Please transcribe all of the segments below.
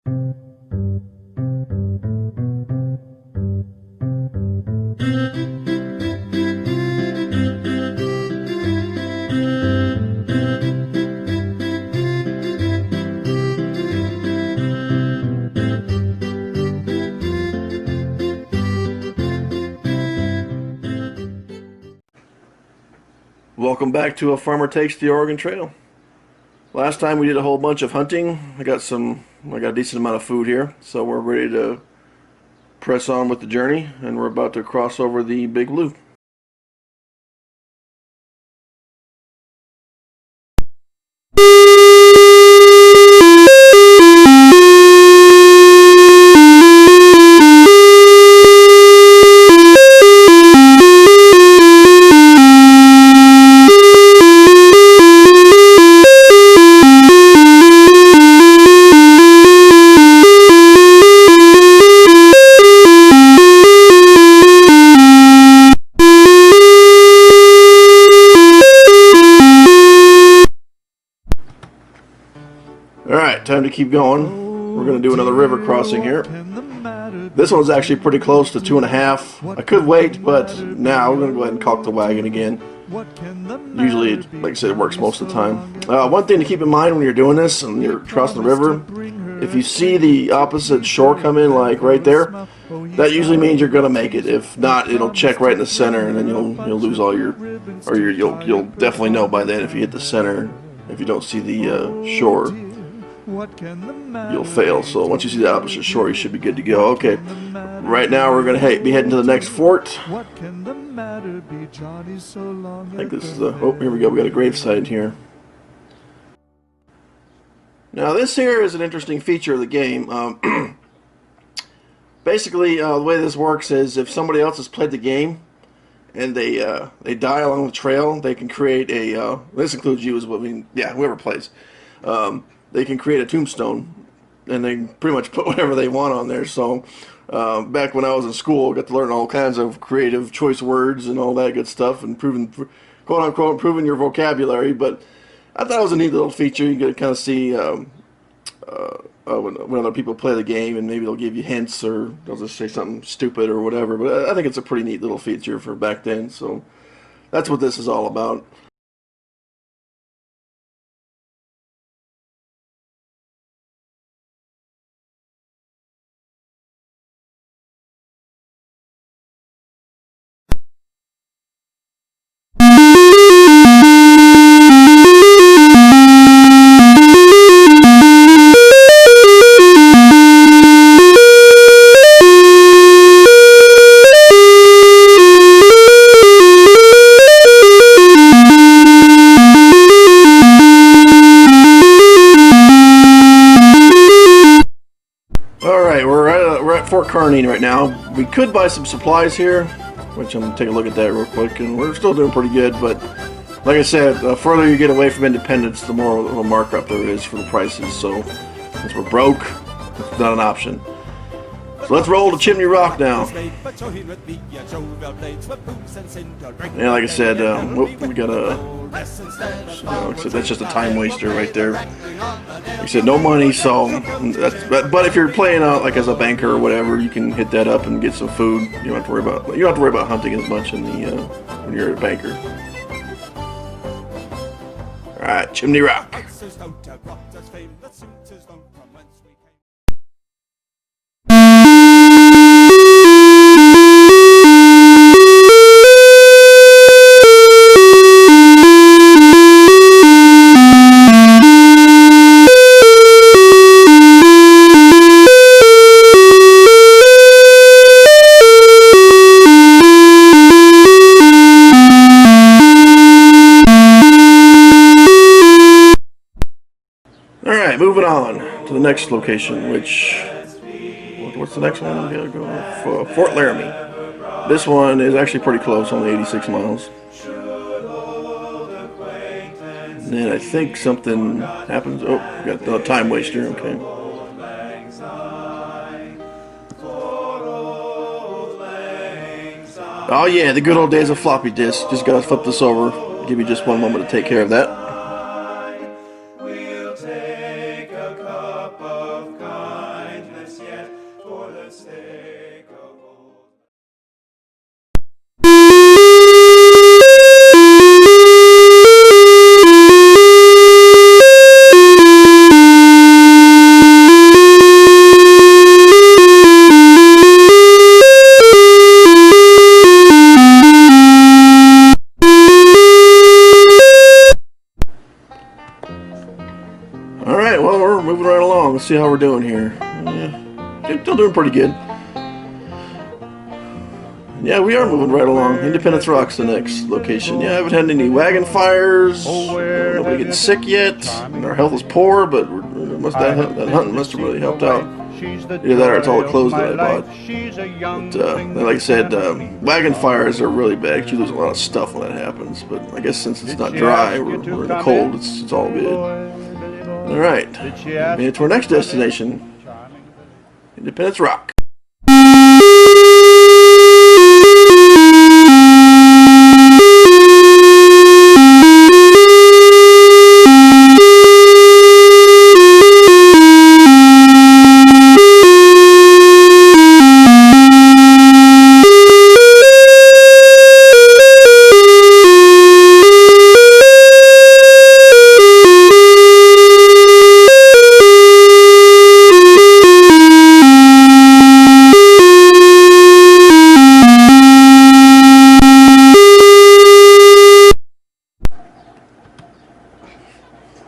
Welcome back to A Farmer Takes the Oregon Trail. Last time we did a whole bunch of hunting. I got a decent amount of food here, so we're ready to press on with the journey, and we're about to cross over the Big Blue. Alright, time to keep going. We're going to do another river crossing here. This one's actually pretty close to 2.5. I could wait, but now we're going to go ahead and caulk the wagon again. Usually, like I said, it works most of the time. One thing to keep in mind when you're doing this and you're crossing the river, if you see the opposite shore come in, like right there, that usually means you're going to make it. If not, it'll check right in the center, and then you'll lose all you'll definitely know by then if you hit the center. If you don't see the shore, you'll fail. So once you see the opposite shore, you should be good to go. Okay, right now we're going to be heading to the next fort. I think this is the, oh, here we go, we got a gravesite here. Now this here is an interesting feature of the game. Basically, the way this works is if somebody else has played the game and they die along the trail, they can create a, this includes you as well, I mean, yeah, whoever plays. They can create a tombstone, and they can pretty much put whatever they want on there. So back when I was in school, I got to learn all kinds of creative choice words and all that good stuff, and quote unquote improving your vocabulary. But I thought it was a neat little feature. You get to kind of see when other people play the game, and maybe they'll give you hints, or they'll just say something stupid or whatever. But I think it's a pretty neat little feature for back then. So that's what this is all about. Fort Kearney right now. We could buy some supplies here, which I'm going to take a look at that real quick, and we're still doing pretty good, but like I said, the further you get away from independence, the more of a markup there is for the prices. So since we're broke, it's not an option. So let's roll to Chimney Rock now. Yeah, like I said, we got that's just a time waster right there. Like I said, no money, so but if you're playing like as a banker or whatever, you can hit that up and get some food. You don't have to worry about hunting as much in the when you're a banker. All right, Chimney Rock. Moving on to the next location, which, what's the next one? We gotta go for Fort Laramie. This one is actually pretty close, only 86 miles. And then I think something happens. Oh, we got the time waster. Okay. Oh yeah, the good old days of floppy disk. Just gotta flip this over. Give me just one moment to take care of that. see how we're doing here. Still doing pretty good. Yeah, we are moving right along. Independence Rock's the next location. Yeah, I haven't had any wagon fires. Nobody getting sick yet. Our health is poor, but that hunting must have really helped out. Either that or it's all the clothes that I bought. But, like I said, wagon fires are really bad. You lose a lot of stuff when that happens. But I guess since it's not dry, we're in the cold, it's all good. Alright, made it to our next destination, Independence Rock.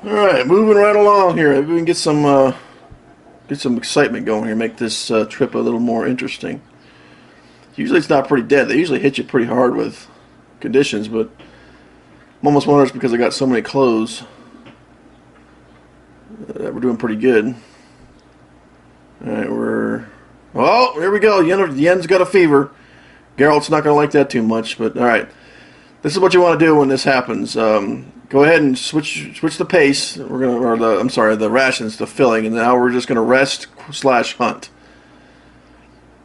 Alright, moving right along here. Maybe we can get some excitement going here, make this trip a little more interesting. Usually it's not pretty dead. They usually hit you pretty hard with conditions, but I'm almost wondering it's because I got so many clothes that we're doing pretty good. Alright, well, here we go. Yen's got a fever. Geralt's not going to like that too much, but alright. This is what you want to do when this happens. Go ahead and switch the pace. The rations to filling, and now we're just gonna rest/hunt.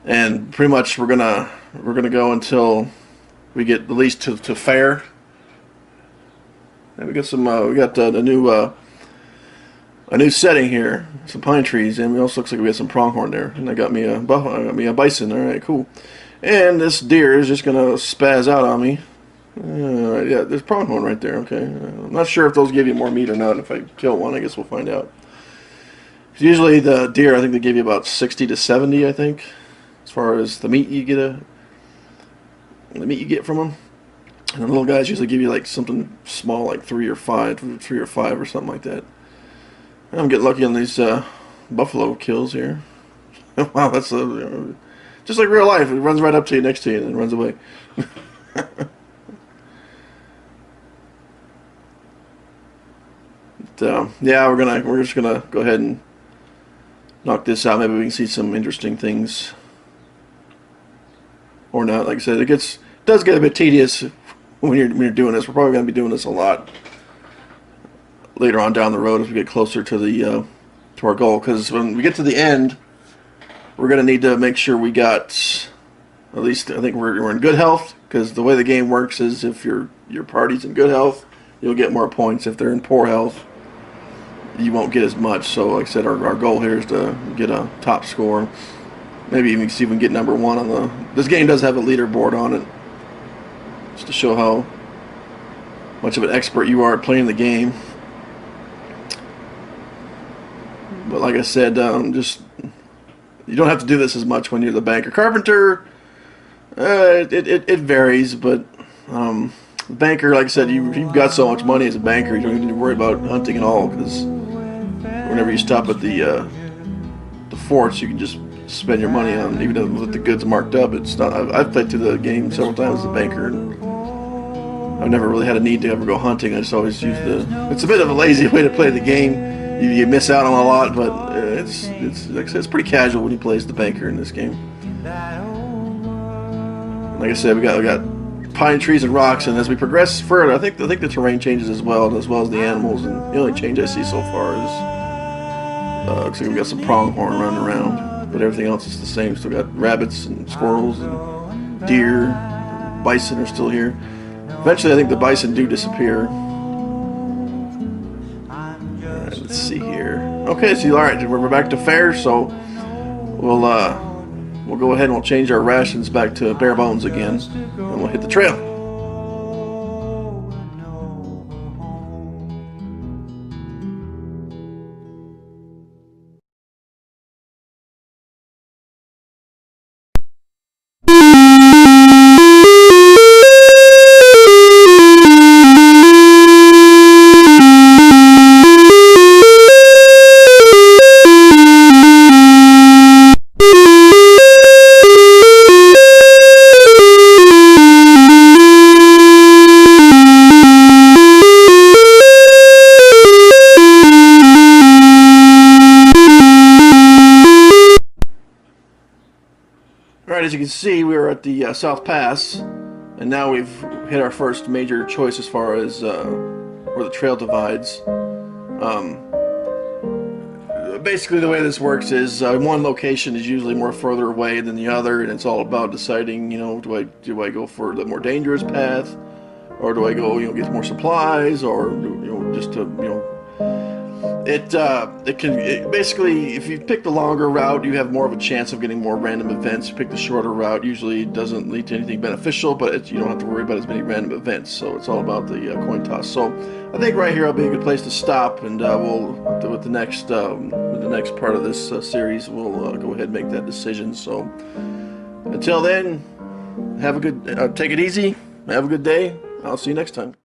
And pretty much we're gonna go until we get at least to fair. And we got a new setting here, some pine trees, and it also looks like we got some pronghorn there. And I got me a bison. All right, cool. And this deer is just gonna spaz out on me. Yeah, there's pronghorn right there. Okay, I'm not sure if those give you more meat or not. If I kill one, I guess we'll find out. Usually the deer, I think they give you about 60 to 70. I think, as far as the meat you get from them. And the little guys usually give you like something small, like 3 or 5 or something like that. And I'm getting lucky on these buffalo kills here. Wow, that's just like real life. It runs right up to you, next to you, and then runs away. Yeah, we're just gonna go ahead and knock this out. Maybe we can see some interesting things, or not. Like I said, it does get a bit tedious when you're doing this. We're probably gonna be doing this a lot later on down the road as we get closer to to our goal. Because when we get to the end, we're gonna need to make sure we got at least. I think we're in good health, because the way the game works is if your party's in good health, you'll get more points. If they're in poor health, you won't get as much. So like I said, our goal here is to get a top score. Maybe even see if we can get number 1 on this game does have a leaderboard on it, just to show how much of an expert you are at playing the game. But like I said, you don't have to do this as much when you're the banker. Carpenter, it varies, but banker, like I said, you've got so much money as a banker, you don't even need to worry about hunting at all, because whenever you stop at the forts, you can just spend your money on, even with the goods marked up. It's not. I've played through the game several times as a banker, and I've never really had a need to ever go hunting. I just always use it's a bit of a lazy way to play the game. You miss out on a lot, but it's like I said, it's pretty casual when you play as the banker in this game. Like I said, we got pine trees and rocks, and as we progress further, I think the terrain changes as well as the animals. And the only change I see so far is looks like we got some pronghorn running around, but everything else is the same. Still got rabbits and squirrels and deer, bison are still here. Eventually, I think the bison do disappear. Alright, let's see here. Okay, so alright, we're back to fair, so we'll go ahead and we'll change our rations back to bare bones again, and we'll hit the trail. Alright, as you can see, we are at the South Pass, and now we've hit our first major choice as far as where the trail divides. Basically, the way this works is one location is usually more further away than the other, and it's all about deciding, you know, do I go for the more dangerous path, or do I go, you know, get more supplies, or, you know, just to, you know, basically, if you pick the longer route, you have more of a chance of getting more random events. You pick the shorter route, usually it doesn't lead to anything beneficial, but you don't have to worry about as many random events. So it's all about the coin toss. So I think right here will be a good place to stop, and we'll with the next part of this series, we'll go ahead and make that decision. So until then, have a good take it easy. Have a good day. I'll see you next time.